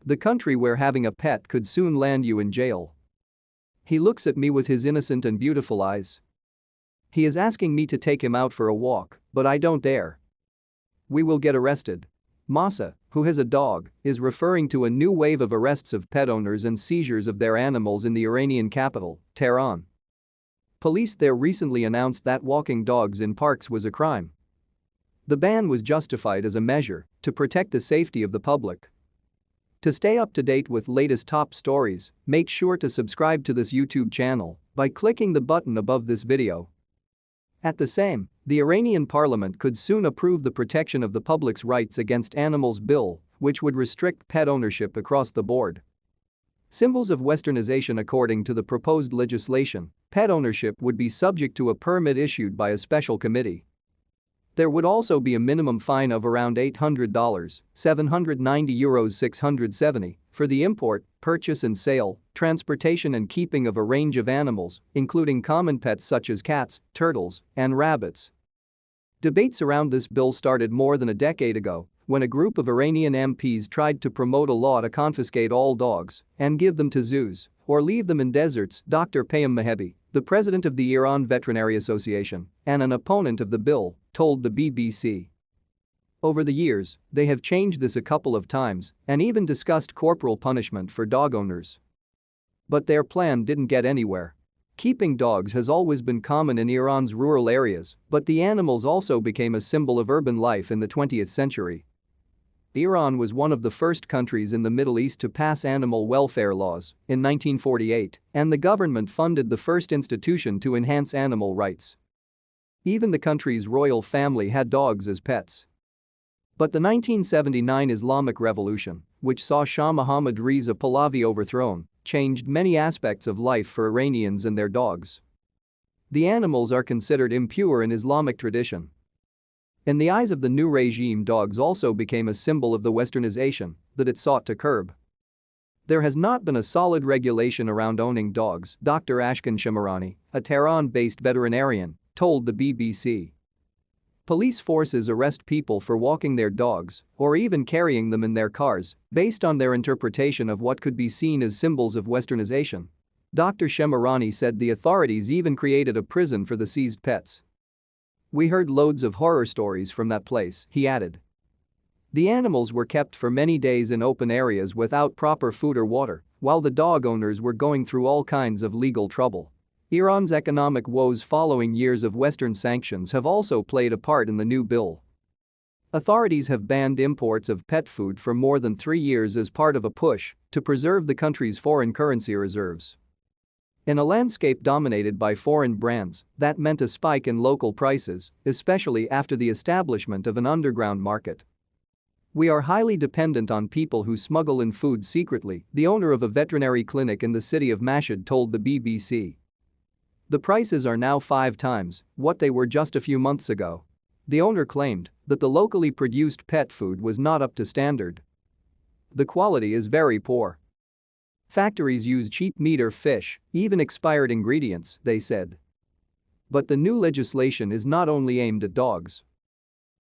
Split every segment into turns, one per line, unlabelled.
The country where having a pet could soon land you in jail. He looks at me with his innocent and beautiful eyes. He is asking me to take him out for a walk, but I don't dare. We will get arrested. Mahsa, who has a dog, is referring to a new wave of arrests of pet owners and seizures of their animals in the Iranian capital, Tehran. Police there recently announced that walking dogs in parks was a crime. The ban was justified as a measure to protect the safety of the public. To stay up to date with latest top stories, make sure to subscribe to this YouTube channel by clicking the button above this video. At the same, the Iranian parliament could soon approve the Protection of the Public's Rights Against Animals bill, which would restrict pet ownership across the board. Symbols of Westernization. According to the proposed legislation, pet ownership would be subject to a permit issued by a special committee. There would also be a minimum fine of around $800 €790 670 for the import, purchase and sale, transportation and keeping of a range of animals, including common pets such as cats, turtles, and rabbits. Debates around this bill started more than a decade ago when a group of Iranian MPs tried to promote a law to confiscate all dogs and give them to zoos or leave them in deserts. Dr. Payam Mahebi, the president of the Iran Veterinary Association and an opponent of the bill, told the BBC. Over the years, they have changed this a couple of times and even discussed corporal punishment for dog owners. But their plan didn't get anywhere. Keeping dogs has always been common in Iran's rural areas, but the animals also became a symbol of urban life in the 20th century. Iran was one of the first countries in the Middle East to pass animal welfare laws in 1948, and the government funded the first institution to enhance animal rights. Even the country's royal family had dogs as pets. But the 1979 Islamic Revolution, which saw Shah Mohammad Reza Pahlavi overthrown, changed many aspects of life for Iranians and their dogs. The animals are considered impure in Islamic tradition. In the eyes of the new regime, dogs also became a symbol of the Westernization that it sought to curb. There has not been a solid regulation around owning dogs, Dr. Ashkan Shamarani, a Tehran-based veterinarian, told the BBC. Police forces arrest people for walking their dogs or even carrying them in their cars based on their interpretation of what could be seen as symbols of Westernization. Dr. Shamarani said the authorities even created a prison for the seized pets. We heard loads of horror stories from that place, he added. The animals were kept for many days in open areas without proper food or water, while the dog owners were going through all kinds of legal trouble. Iran's economic woes following years of Western sanctions have also played a part in the new bill. Authorities have banned imports of pet food for more than 3 years as part of a push to preserve the country's foreign currency reserves. In a landscape dominated by foreign brands, that meant a spike in local prices, especially after the establishment of an underground market. We are highly dependent on people who smuggle in food secretly, the owner of a veterinary clinic in the city of Mashhad told the BBC. The prices are now 5 times what they were just a few months ago. The owner claimed that the locally produced pet food was not up to standard. The quality is very poor. Factories use cheap meat or fish, even expired ingredients, they said. But the new legislation is not only aimed at dogs.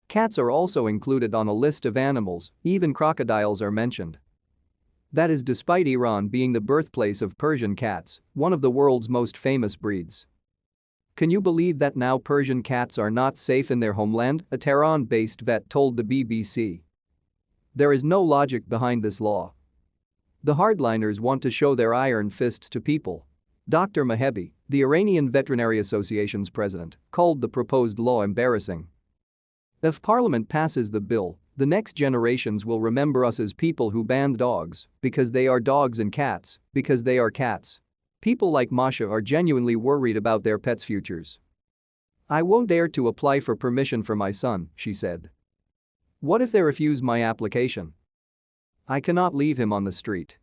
Cats are also included on a list of animals, even crocodiles are mentioned. That is despite Iran being the birthplace of Persian cats, one of the world's most famous breeds. Can you believe that now Persian cats are not safe in their homeland? A Tehran-based vet told the BBC. There is no logic behind this law. The hardliners want to show their iron fists to people. Dr. Mahebi, the Iranian Veterinary Association's president, called the proposed law embarrassing. If Parliament passes the bill, the next generations will remember us as people who banned dogs because they are dogs and cats because they are cats. People like Mahsa are genuinely worried about their pets' futures. I won't dare to apply for permission for my son, she said. What if they refuse my application? I cannot leave him on the street.